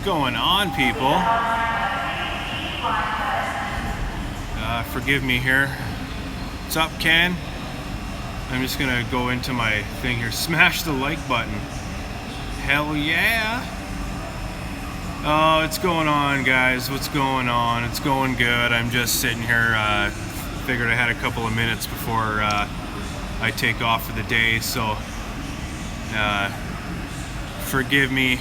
going on, people? Forgive me here. What's up, Ken? I'm just gonna go into my thing here. Smash the like button. Hell yeah. Oh, it's going on, guys. What's going on? It's going good. I'm just sitting here. Figured I had a couple of minutes before I take off for the day, so forgive me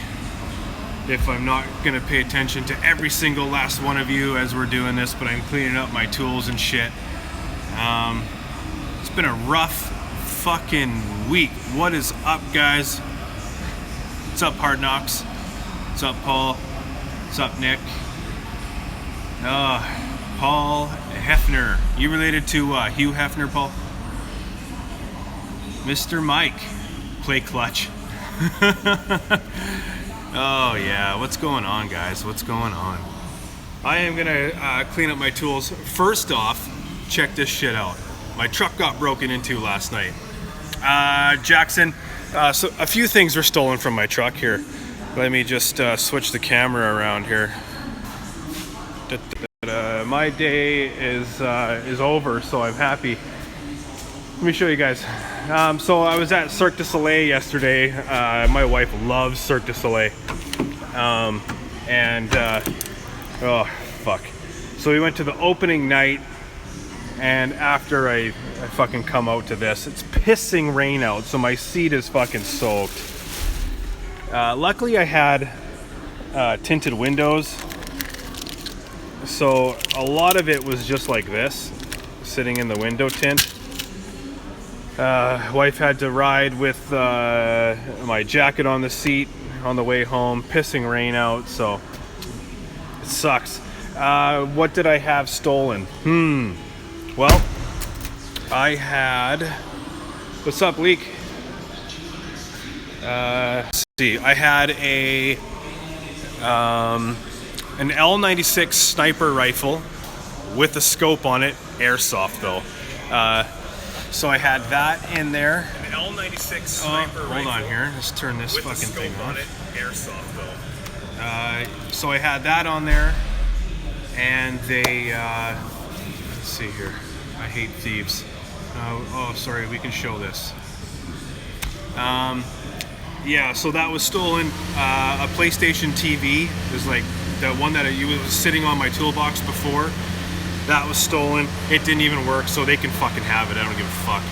if I'm not gonna pay attention to every single last one of you as we're doing this, but I'm cleaning up my tools and shit. It's been a rough fucking week. What is up, guys? What's up, Hard Knocks? What's up, Paul? What's up, Nick? Paul Hefner. You related to Hugh Hefner, Paul? Mr. Mike. Play clutch. Oh yeah, what's going on, guys? What's going on? I am gonna clean up my tools. First off, check this shit out. My truck got broken into last night. Jackson, so a few things were stolen from my truck here. Let me just switch the camera around here. My day is over, so I'm happy. Let me show you guys. So I was at Cirque du Soleil yesterday. My wife loves Cirque du Soleil. Oh fuck. So we went to the opening night, and after I fucking come out to this, it's pissing rain out, so my seat is fucking soaked. Luckily I had tinted windows, so a lot of it was just like this, sitting in the window tint. Wife had to ride with my jacket on the seat on the way home, pissing rain out, so it sucks. What did I have stolen? Well, I had... What's up, Leak? Let's see. I had an L96 sniper rifle with a scope on it, airsoft though. So I had that in there. An L96 sniper rifle. Hold on here. Let's turn this fucking thing on. Airsoft though. So I had that on there, and they. Let's see here. I hate thieves. Oh, sorry. We can show this. Yeah. So that was stolen. A PlayStation TV. It was like the one that was sitting on my toolbox before. That was stolen. It didn't even work, so they can fucking have it. I don't give a fuck.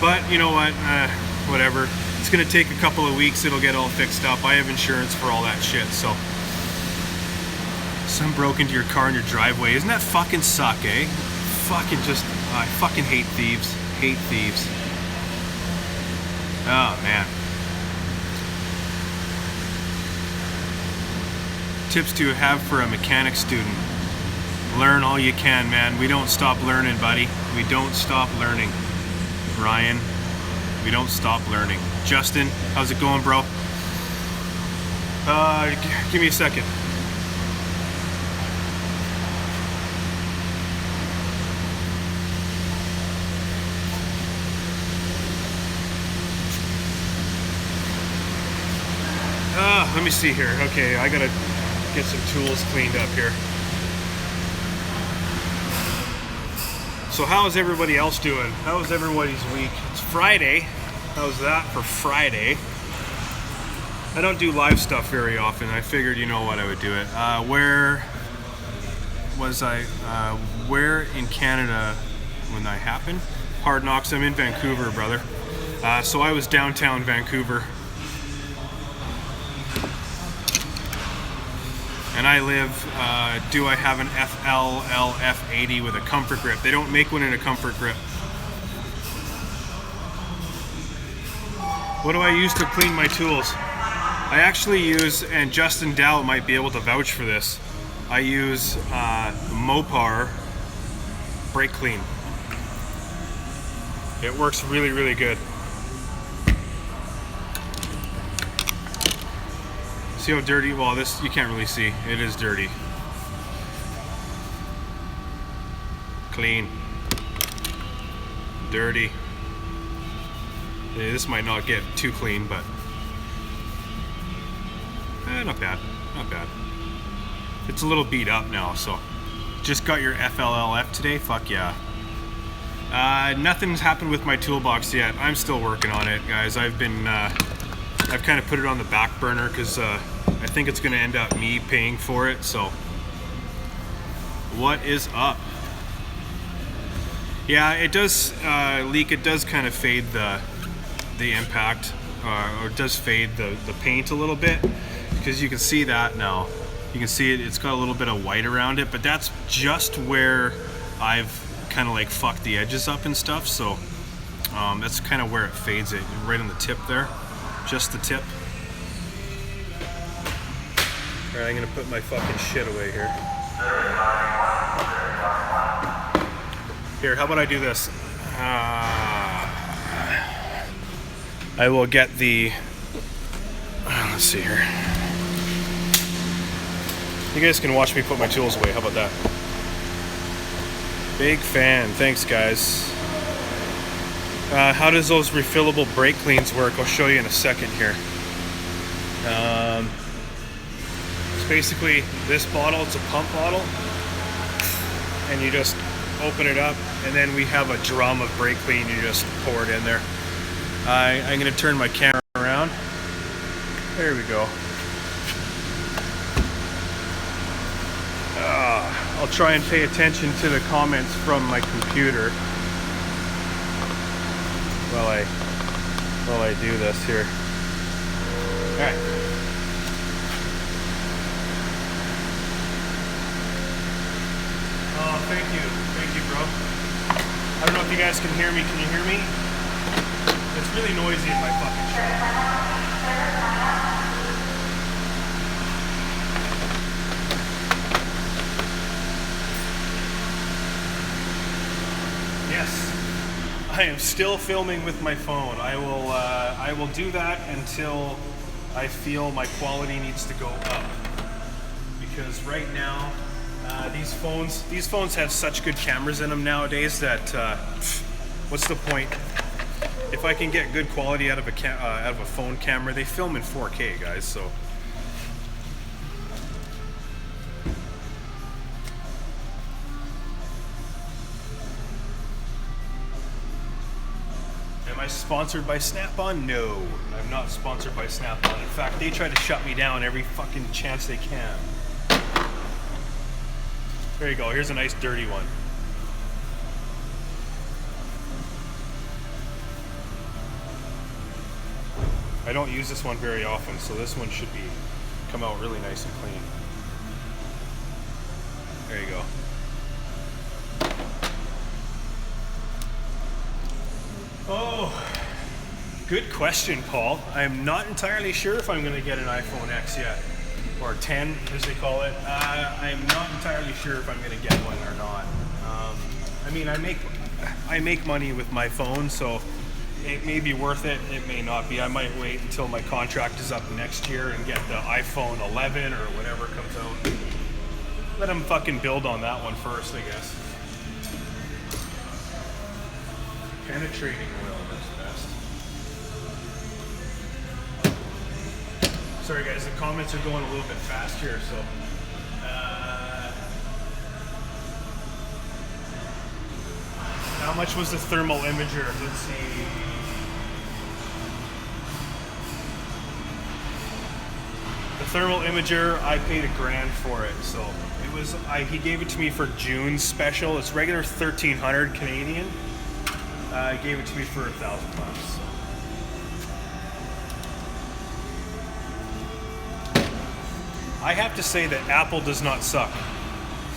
But you know what? Whatever. It's gonna take a couple of weeks. It'll get all fixed up. I have insurance for all that shit, so. Some broke into your car in your driveway. Isn't that fucking suck, eh? Fucking just, I fucking hate thieves. Hate thieves. Oh, man. Tips to have for a mechanic student. Learn all you can, man. We don't stop learning, buddy. We don't stop learning. Ryan, we don't stop learning. Justin, how's it going, bro? Give me a second. Let me see here. Okay, I gotta get some tools cleaned up here. So how is everybody else doing? How was everybody's week? It's Friday. How's that for Friday? I don't do live stuff very often. I figured, you know what, I would do it. Where was I? Where in Canada when that happened? Hard Knocks. I'm in Vancouver, brother. So I was downtown Vancouver. And I live, do I have an FLL F80 with a comfort grip? They don't make one in a comfort grip. What do I use to clean my tools? I actually use, and Justin Dow might be able to vouch for this, I use Mopar brake clean. It works really, really good. See how dirty? Well, this you can't really see. It is dirty. Clean. Dirty. Yeah, this might not get too clean, but Not bad, not bad. It's a little beat up now, so. Just got your FLLF today? Fuck yeah. Nothing's happened with my toolbox yet. I'm still working on it, guys. I've kind of put it on the back burner because I think it's gonna end up me paying for it, so. What is up? Yeah, it does leak. It does kind of fade the impact, or it does fade the paint a little bit, because you can see that now. You can see it's got a little bit of white around it, but that's just where I've kind of like fucked the edges up and stuff, so that's kind of where it fades it, right on the tip there, just the tip. All right, I'm gonna put my fucking shit away here. Here, how about I do this? I will get the, let's see here. You guys can watch me put my tools away, how about that? Big fan, thanks guys. How does those refillable brake cleans work? I'll show you in a second here. It's basically this bottle, it's a pump bottle, and you just open it up, and then we have a drum of brake clean, you just pour it in there. I'm gonna turn my camera around. There we go. I'll try and pay attention to the comments from my computer while I do this here. All right. Oh, thank you, bro. I don't know if you guys can hear me. Can you hear me? It's really noisy in my fucking shop. Yes, I am still filming with my phone. I will do that until I feel my quality needs to go up. Because right now, these phones have such good cameras in them nowadays that what's the point? If I can get good quality out of a phone camera, they film in 4K, guys. So. Am I sponsored by Snap-on? No, I'm not sponsored by Snap-on. In fact, they try to shut me down every fucking chance they can. There you go, here's a nice dirty one. I don't use this one very often, so this one should come out really nice and clean. There you go. Oh, good question, Paul. I'm not entirely sure if I'm going to get an iPhone X yet, or 10 as they call it. I'm not entirely sure if I'm going to get one or not. I mean, I make money with my phone, so it may be worth it, it may not be. I might wait until my contract is up next year and get the iPhone 11 or whatever comes out. Let them fucking build on that one first, I guess. Penetrating oil is best. Sorry guys, the comments are going a little bit fast here, so. How much was the thermal imager? Let's see. The thermal imager, I paid $1,000 for it, so it was. He gave it to me for June's special. It's regular 1,300 Canadian. He gave it to me for $1,000. I have to say that Apple does not suck.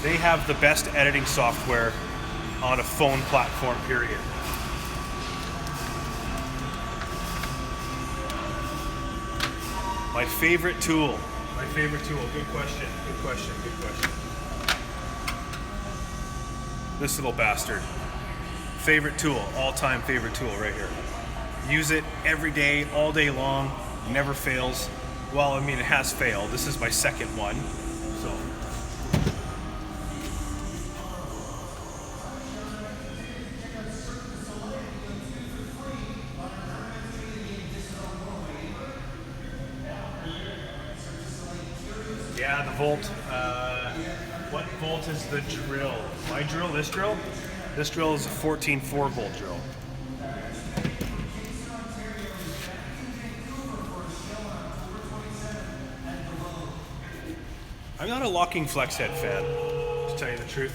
They have the best editing software on a phone platform, period. My favorite tool. Good question. This little bastard. Favorite tool, all-time favorite tool right here. Use it every day, all day long, never fails. Well, I mean, it has failed. This is my second one, so. volt. What volt is the drill? My drill? This drill? This drill is a 14 4-volt drill. I'm not a locking flex head fan, to tell you the truth.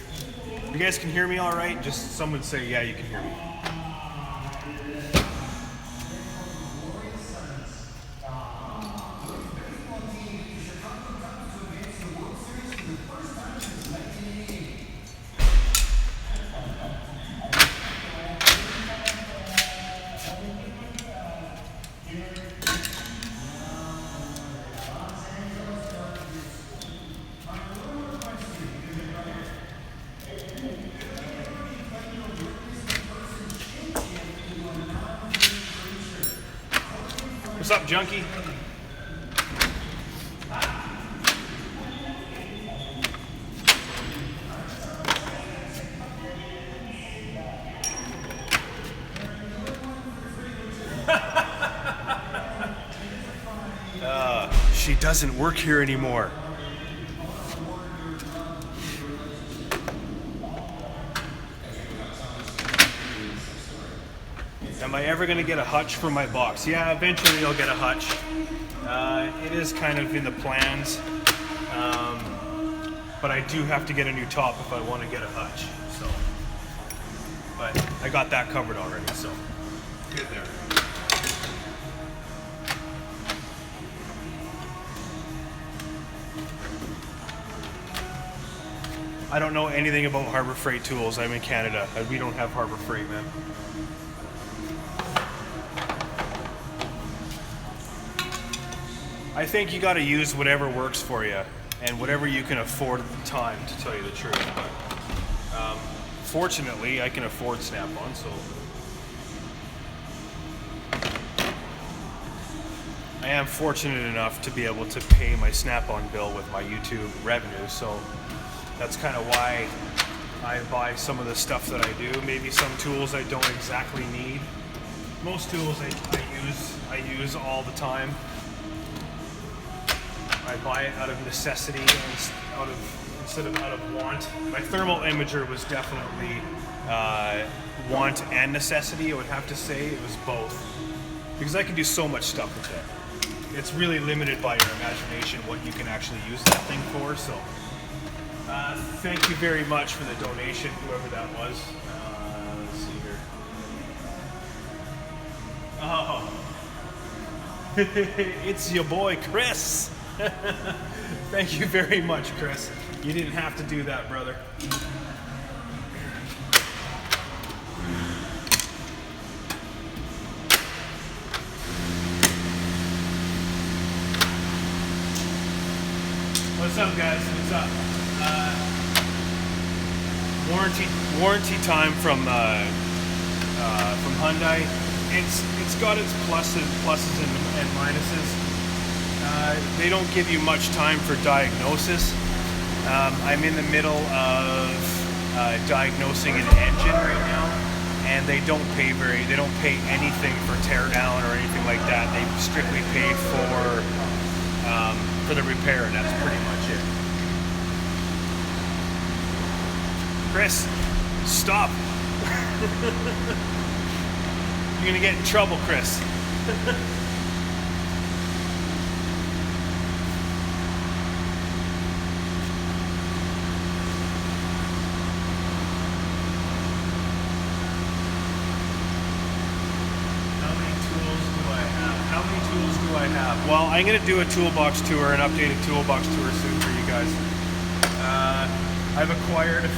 You guys can hear me all right? Just someone say, yeah, you can hear me. What's up, junkie? She doesn't work here anymore. Am I ever going to get a hutch for my box? Yeah, eventually I'll get a hutch. It is kind of in the plans, but I do have to get a new top if I want to get a hutch. So, but I got that covered already, so good there. I don't know anything about Harbor Freight tools. I'm in Canada. We don't have Harbor Freight, man. I think you got to use whatever works for you and whatever you can afford at the time, to tell you the truth. But fortunately, I can afford Snap-on, so I am fortunate enough to be able to pay my Snap-on bill with my YouTube revenue. So that's kind of why I buy some of the stuff that I do. Maybe some tools I don't exactly need. Most tools I use all the time. I buy it out of necessity instead of out of want. My thermal imager was definitely want and necessity. I would have to say it was both, because I can do so much stuff with it. It's really limited by your imagination what you can actually use that thing for. So thank you very much for the donation, whoever that was. Let's see here. Oh, it's your boy Chris. Thank you very much, Chris. You didn't have to do that, brother. What's up, guys? What's up? Warranty time from Hyundai. It's got its pluses and minuses. They don't give you much time for diagnosis. I'm in the middle of diagnosing an engine right now, and they don't pay anything for teardown or anything like that. They strictly pay for the repair, and that's pretty much it. Chris, stop. You're gonna get in trouble, Chris. Well, I'm going to do a toolbox tour, an updated toolbox tour soon for you guys. I've acquired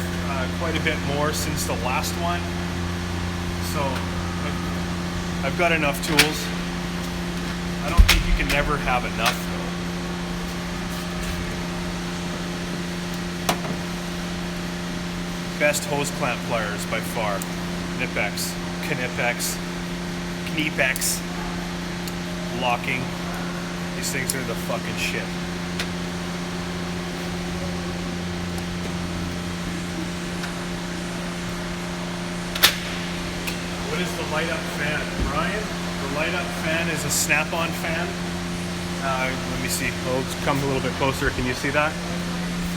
quite a bit more since the last one, so I've got enough tools. I don't think you can never have enough, though. Best hose clamp pliers by far. Knipex, Knipex, locking. These things are the fucking shit. What is the light up fan, Brian? The light up fan is a Snap-on fan. Let me see. Oh, come a little bit closer. Can you see that?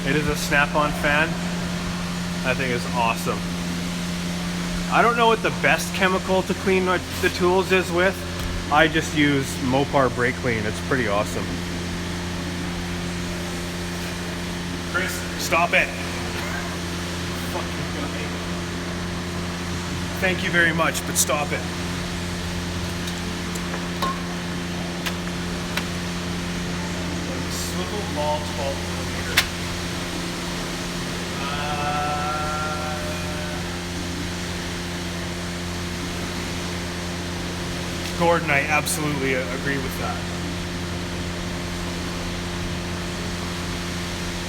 It is a snap-on fan. I think it's awesome. I don't know what the best chemical to clean the tools is with. I just use Mopar Brake Clean. It's pretty awesome. Chris, stop it. Fucking guy. Thank you very much, but stop it. Swivel ball 12mm. Gordon, I absolutely agree with that.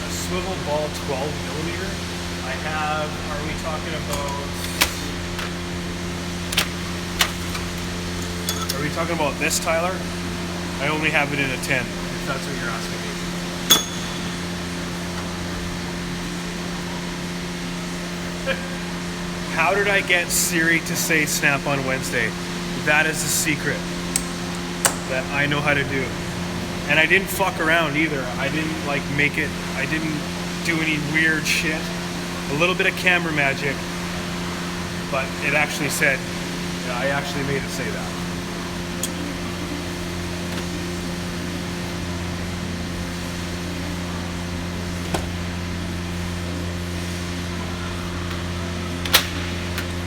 A swivel ball 12mm. I have, are we talking about, are we talking about this, Tyler? I only have it in a 10, if that's what you're asking me. How did I get Siri to say Snap on Wednesday? That is the secret that I know how to do. And I didn't fuck around either. I didn't like make it, I didn't do any weird shit. A little bit of camera magic, but it actually said, I actually made it say that.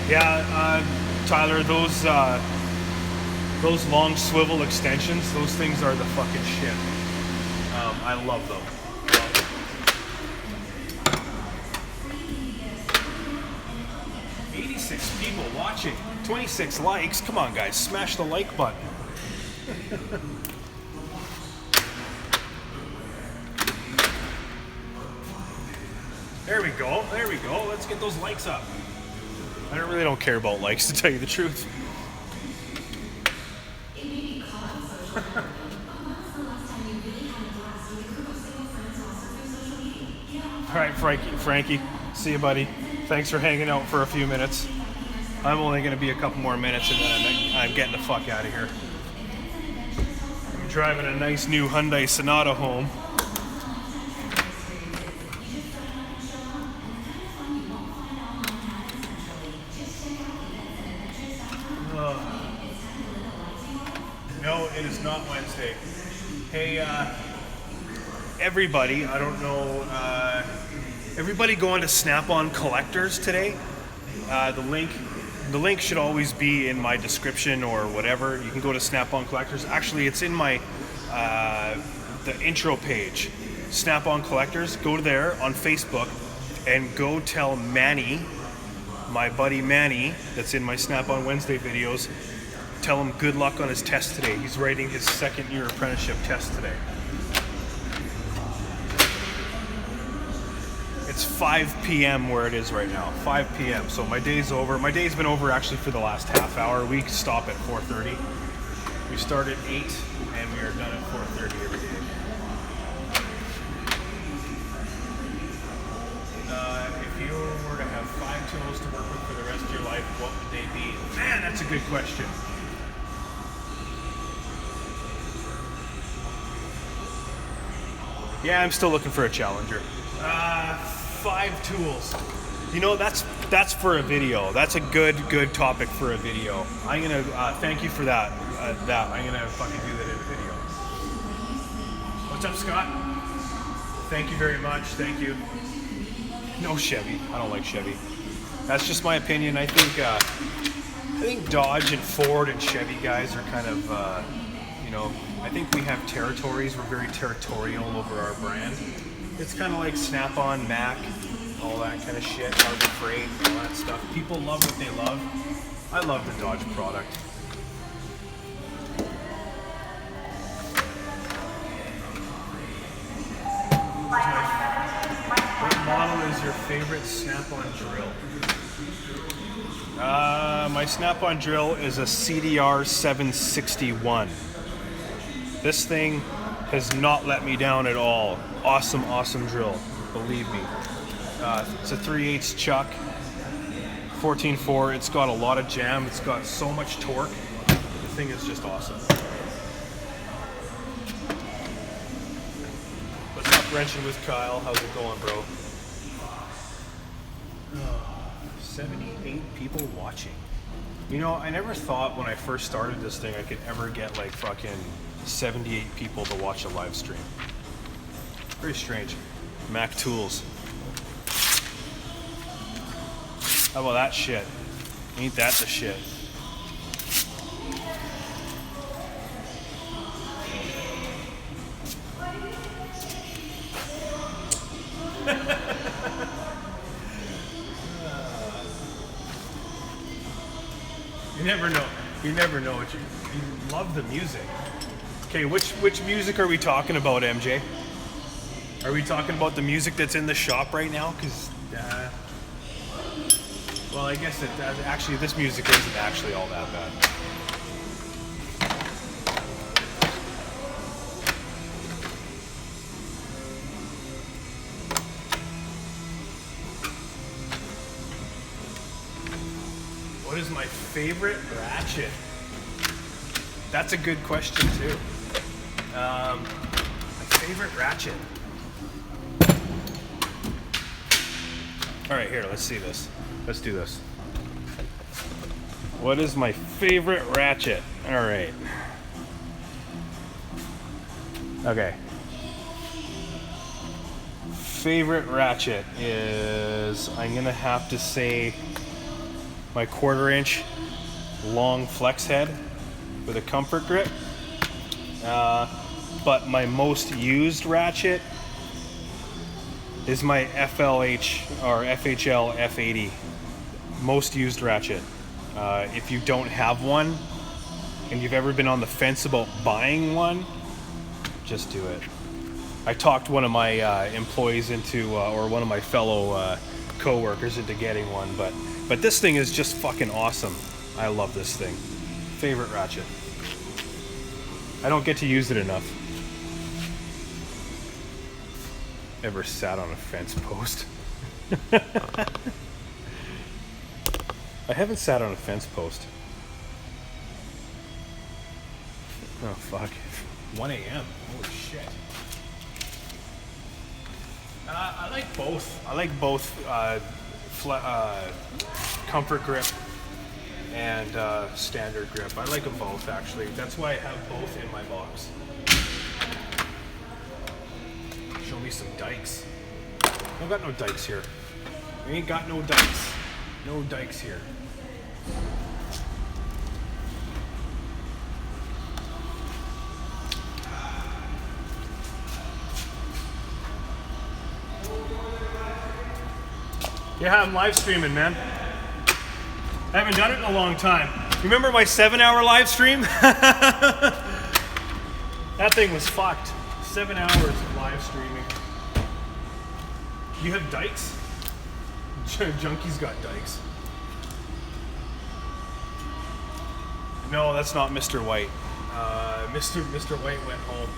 Yeah, Tyler, those long swivel extensions, those things are the fucking shit. I love them. 86 people watching, 26 likes. Come on, guys, smash the like button. There we go. There we go. Let's get those likes up. I really don't care about likes, to tell you the truth. All right, Frankie, see you, buddy. Thanks for hanging out for a few minutes. I'm only going to be a couple more minutes, and then I'm getting the fuck out of here. I'm driving a nice new Hyundai Sonata home. No, it is not Wednesday. Hey, everybody, I don't know, everybody going to Snap-on Collectors today. The link should always be in my description or whatever. You can go to Snap-on Collectors. Actually, it's in my, the intro page. Snap-on Collectors, go there on Facebook and go tell Manny, my buddy Manny, that's in my Snap-on Wednesday videos, tell him good luck on his test today. He's writing his second year apprenticeship test today. It's 5 p.m. where it is right now, 5 p.m. So my day's over. My day's been over actually for the last half hour. We stop at 4:30. We start at 8 and we are done at 4:30 every day. If you were to have 5 tools to work with for the rest of your life, what would they be? Man, that's a good question. Yeah, I'm still looking for a challenger. 5 tools. You know, that's for a video. That's a good topic for a video. I'm gonna thank you for that. I'm gonna fucking do that in a video. What's up, Scott? Thank you very much. Thank you. No Chevy. I don't like Chevy. That's just my opinion. I think Dodge and Ford and Chevy guys are kind of you know, I think we have territories. We're very territorial over our brand. It's kind of like Snap-on, Mac, all that kind of shit, Harbor Freight, all that stuff. People love what they love. I love the Dodge product. What model is your favorite Snap-on drill? My Snap-on drill is a CDR 761. This thing has not let me down at all. Awesome, awesome drill, believe me. It's a 3/8 chuck, 14.4. It's got a lot of jam. It's got so much torque. The thing is just awesome. Wrenching with Kyle. How's it going, bro? 78 people watching. You know, I never thought when I first started this thing I could ever get like fucking 78 people to watch a live stream. Very strange. Mac Tools. How about that shit? Ain't that the shit? You never know. You never know what you love the music. Okay, which music are we talking about, MJ? Are we talking about the music that's in the shop right now? Because, well, I guess actually this music isn't actually all that bad. What is my favorite ratchet? That's a good question too. My favorite ratchet. All right, here, let's see this. Let's do this. What is my favorite ratchet? All right. Okay. Favorite ratchet is, I'm gonna have to say, my 1/4" long flex head with a comfort grip. But my most used ratchet is my FLH or FHL F80 most used ratchet. If you don't have one and you've ever been on the fence about buying one, just do it. I talked one of my employees into, or one of my fellow co-workers into getting one, but this thing is just fucking awesome. I love this thing. Favorite ratchet. I don't get to use it enough. Ever sat on a fence post? I haven't sat on a fence post. Oh fuck. 1 a.m. Holy shit. I like both. I like both comfort grip and standard grip. I like them both actually. That's why I have both in my box. Show me some dikes. I got no dikes here. We ain't got no dikes. No dikes here. Yeah, I'm live streaming, man. I haven't done it in a long time. Remember my 7-hour live stream? That thing was fucked. 7 hours of live streaming. You have dikes? Junkie's got dikes. No, that's not Mr. White. Mr. White went home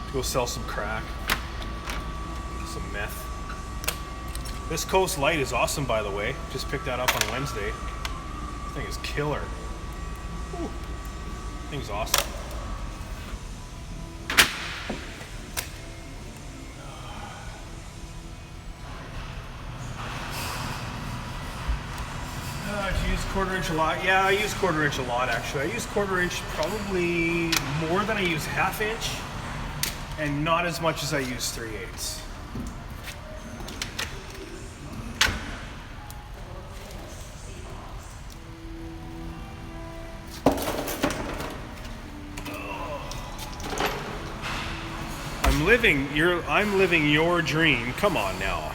to go sell some crack, some meth. This Coast Light is awesome, by the way. Just picked that up on Wednesday. This thing is killer. Ooh. Thing's awesome. Do you use 1/4" a lot? Yeah, I use 1/4" a lot actually. I use 1/4" probably more than I use 1/2", and not as much as I use 3/8. I'm living your dream. Come on now.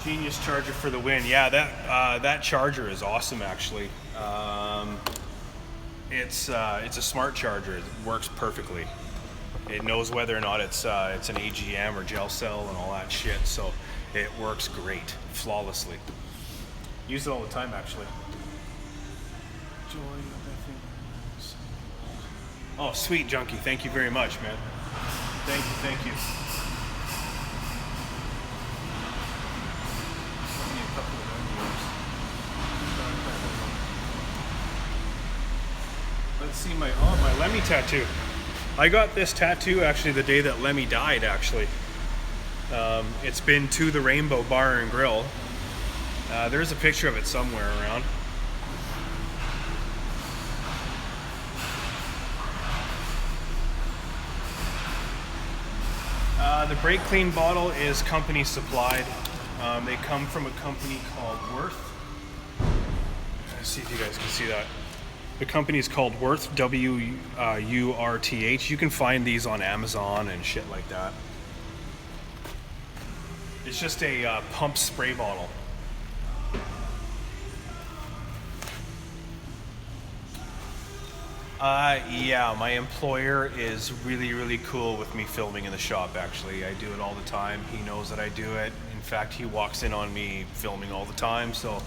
Genius charger for the win. Yeah, that charger is awesome actually. It's a smart charger. It works perfectly. It knows whether or not it's an AGM or gel cell and all that shit. So it works great, flawlessly. Use it all the time actually. Oh, sweet Junkie. Thank you very much, man. Thank you. Let's see my Lemmy tattoo. I got this tattoo actually the day that Lemmy died, actually. It's been to the Rainbow Bar and Grill. There's a picture of it somewhere around. The brake clean bottle is company supplied. They come from a company called Worth. Let's see if you guys can see that. The company is called Worth, W-U-R-T-H. You can find these on Amazon and shit like that. It's just a pump spray bottle. Yeah, my employer is really cool with me filming in the shop, actually. I do it all the time. He knows that I do it. In fact, he walks in on me filming all the time, so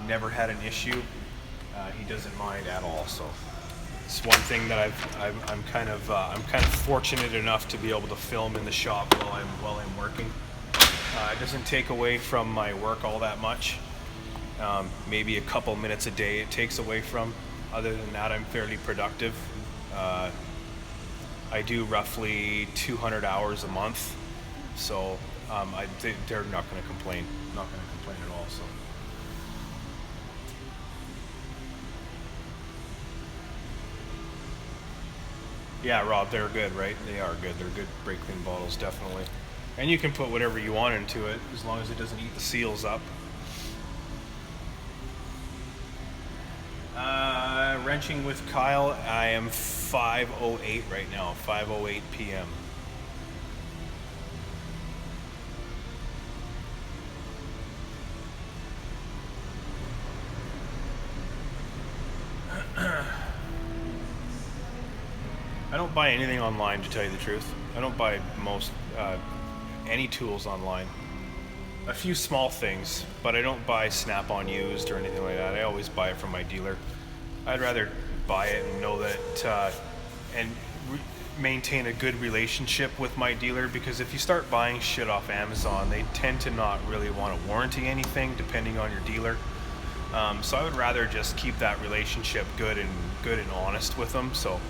never had an issue. He doesn't mind at all, so it's one thing that I'm kind of fortunate enough to be able to film in the shop while I'm working. It doesn't take away from my work all that much. Maybe a couple minutes a day it takes away from. Other than that, I'm fairly productive. I do roughly 200 hours a month, so they're not going to complain. Not going to complain at all. So. Yeah, Rob, they're good, right? They are good. They're good brake clean bottles, definitely. And you can put whatever you want into it, as long as it doesn't eat the seals up. Wrenching with Kyle, I am 5:08 right now, 5:08 p.m. I don't buy anything online, to tell you the truth. I don't buy any tools online. A few small things, but I don't buy Snap-on used or anything like that. I always buy it from my dealer. I'd rather buy it and know that maintain a good relationship with my dealer, because if you start buying shit off Amazon, they tend to not really want to warranty anything depending on your dealer. So I would rather just keep that relationship good and honest with them. So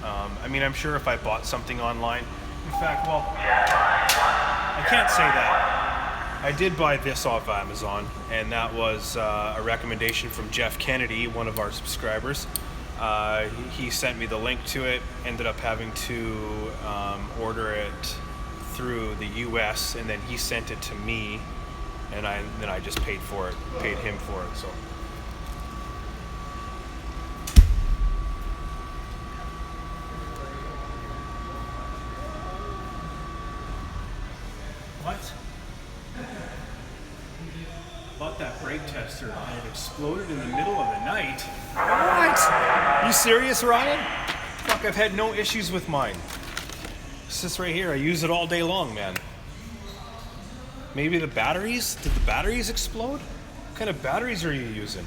I mean, I'm sure if I bought something online, in fact, well, I can't say that. I did buy this off Amazon, and that was a recommendation from Jeff Kennedy, one of our subscribers. He sent me the link to it, ended up having to order it through the US, and then he sent it to me, and then I just paid him for it. So. What? Bought that brake tester and it exploded in the middle of the night. What? You serious, Ryan? Fuck, I've had no issues with mine. It's this right here. I use it all day long, man. Maybe the batteries? Did the batteries explode? What kind of batteries are you using?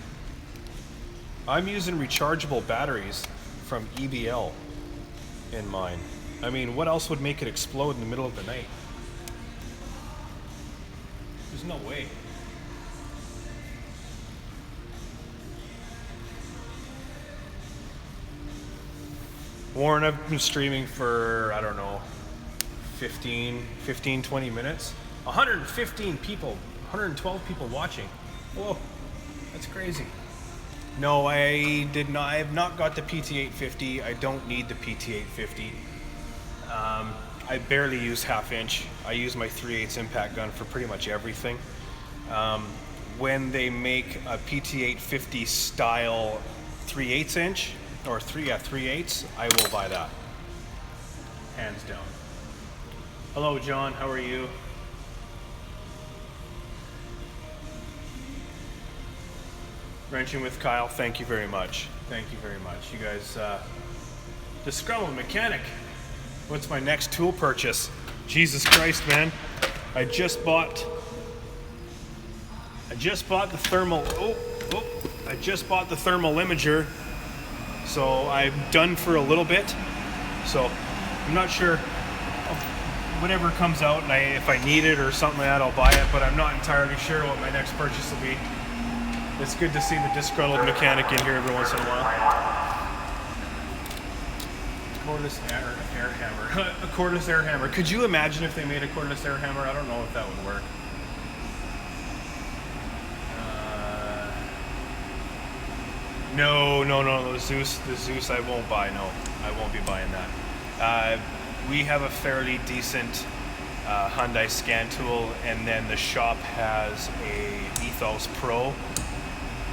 I'm using rechargeable batteries from EBL in mine. I mean, what else would make it explode in the middle of the night? There's no way. Warren, I've been streaming for, I don't know, 20 minutes. 115 people, 112 people watching. Whoa, that's crazy. No, I did not. I have not got the PT850. I don't need the PT850. I barely use half inch. I use my 3/8 impact gun for pretty much everything. When they make a PT850 style 3/8 inch, or 3/8, I will buy that. Hands down. Hello, John. How are you? Wrenching with Kyle. Thank you very much. Thank you very much. You guys, Disgruntled Mechanic. What's my next tool purchase? Jesus Christ, man. I just bought the thermal. I just bought the thermal imager. So I'm done for a little bit. So I'm not sure. Whatever comes out, and if I need it or something like that, I'll buy it. But I'm not entirely sure what my next purchase will be. It's good to see the disgruntled mechanic in here every once in a while. cordless air hammer. A cordless air hammer. Could you imagine if they made a cordless air hammer? I don't know if that would work. No, the Zeus I won't buy. No, I won't be buying that. We have a fairly decent Hyundai scan tool, and then the shop has a Ethos Pro,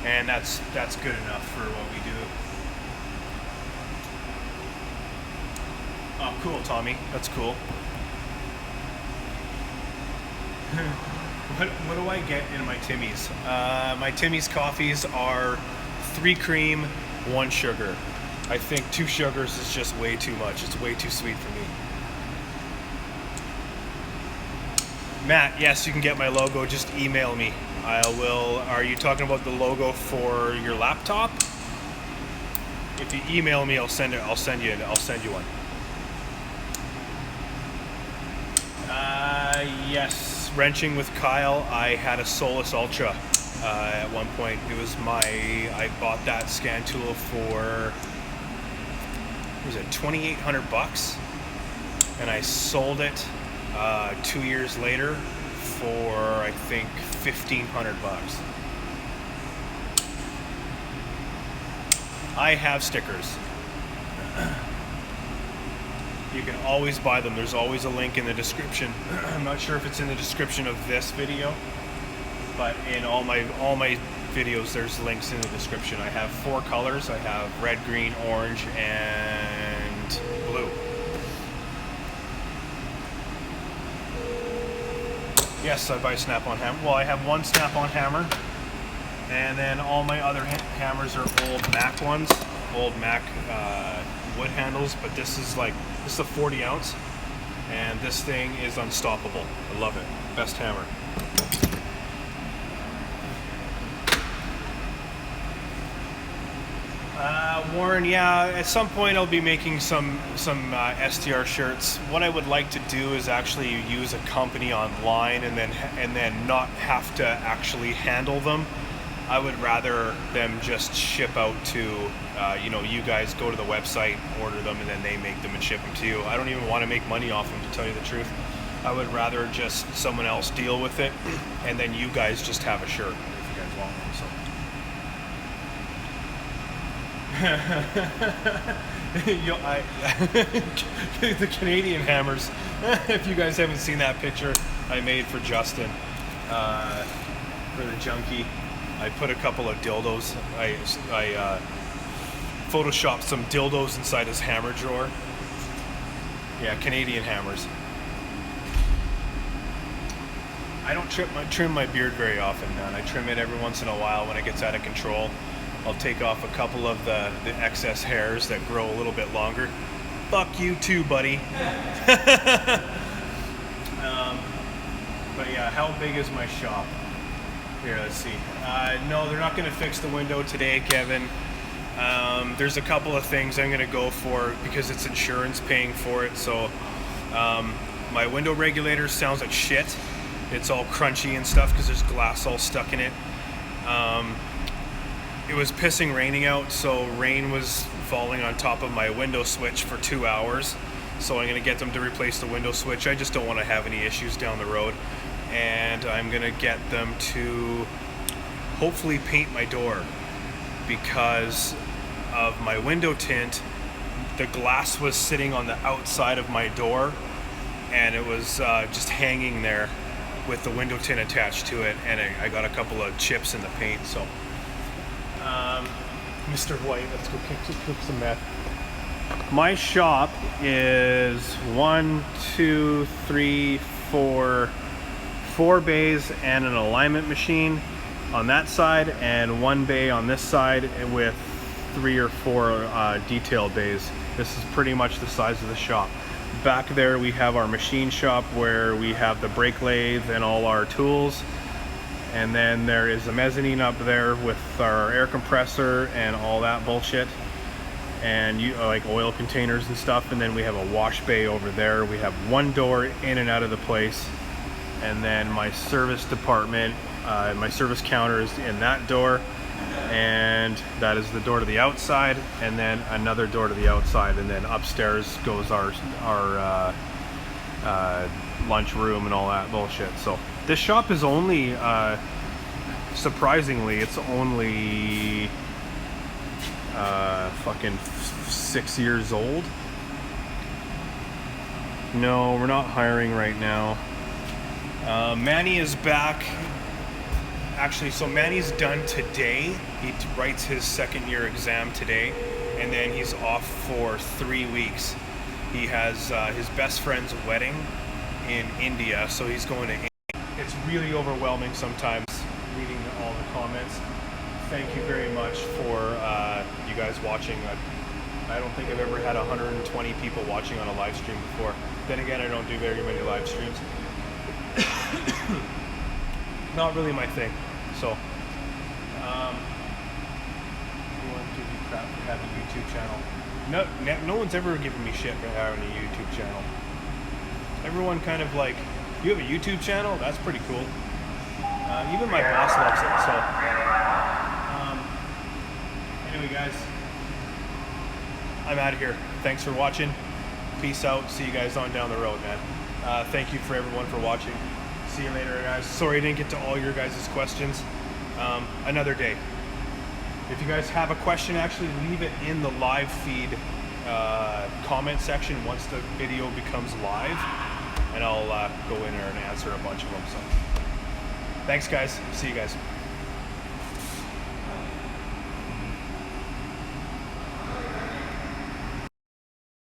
and that's good enough for what we do. Oh, cool, Tommy. That's cool. What do I get in my Timmy's? My Timmy's coffees are 3 cream, 1 sugar. I think 2 sugars is just way too much. It's way too sweet for me. Matt, yes, you can get my logo. Just email me. I will. Are you talking about the logo for your laptop? If you email me, I'll send it. I'll send you one. Yes, wrenching with Kyle. I had a Solus Ultra at one point. It was I bought that scan tool for, what was it, $2,800, and I sold it 2 years later for, I think, $1,500. I have stickers. You can always buy them. There's always a link in the description. I'm not sure if it's in the description of this video, but in all my videos there's links in the description. I have 4 colors. I have red, green, orange, and blue. Yes, I buy Snap-on hammer. Well, I have 1 Snap-on hammer, and then all my other hammers are old Mac ones, old Mac wood handles. But this is a 40 ounce, and this thing is unstoppable. I love it. Best hammer. Warren, yeah, at some point I'll be making some STR shirts. What I would like to do is actually use a company online and then not have to actually handle them. I would rather them just ship out to you guys go to the website, order them, and then they make them and ship them to you. I don't even want to make money off them, to tell you the truth. I would rather just someone else deal with it, and then you guys just have a shirt if you guys want one. The Canadian hammers. If you guys haven't seen that picture I made for Justin, for the junkie, I put a couple of dildos. I photoshopped some dildos inside his hammer drawer. Yeah, Canadian hammers. I don't trim my beard very often, man. I trim it every once in a while when it gets out of control. I'll take off a couple of the excess hairs that grow a little bit longer. Fuck you too, buddy. But yeah, how big is my shop? Here, let's see. No, they're not going to fix the window today, Kevin. There's a couple of things I'm going to go for because it's insurance paying for it. So my window regulator sounds like shit. It's all crunchy and stuff because there's glass all stuck in it. It was raining out, so rain was falling on top of my window switch for 2 hours. So I'm going to get them to replace the window switch. I just don't want to have any issues down the road. And I'm going to get them to hopefully paint my door, because of my window tint. The glass was sitting on the outside of my door, and it was just hanging there with the window tint attached to it, and I got a couple of chips in the paint. So Mr. White, let's go cook some meth. My shop is 4 bays and an alignment machine on that side, and 1 bay on this side with 3 or 4 detail bays. This is pretty much the size of the shop. Back there we have our machine shop where we have the brake lathe and all our tools. And then there is a mezzanine up there with our air compressor and all that bullshit, and like oil containers and stuff. And then we have a wash bay over there. We have 1 door in and out of the place. And then my service department, my service counter is in that door. and that is the door to the outside, and then another door to the outside, and then upstairs goes our lunch room and all that bullshit. So this shop is only surprisingly, it's only fucking 6 years old. No, we're not hiring right now. Manny is back. Actually, so Manny's done today. He writes his second year exam today, and then he's off for 3 weeks. He has his best friend's wedding in India, so he's going to India. It's really overwhelming sometimes reading all the comments. Thank you very much for you guys watching. I don't think I've ever had 120 people watching on a live stream before. Then again, I don't do very many live streams. Not really my thing. So, we want to give you crap for having a YouTube channel. No one's ever given me shit for having a YouTube channel. Everyone kind of like, you have a YouTube channel? That's pretty cool. Even my boss loves it. So, anyway, guys, I'm out of here. Thanks for watching. Peace out. See you guys on down the road, man. Thank you for everyone for watching. See you later, guys. Sorry I didn't get to all your guys' questions. Another day. If you guys have a question, actually leave it in the live feed comment section once the video becomes live, and I'll go in there and answer a bunch of them. So, thanks, guys. See you guys.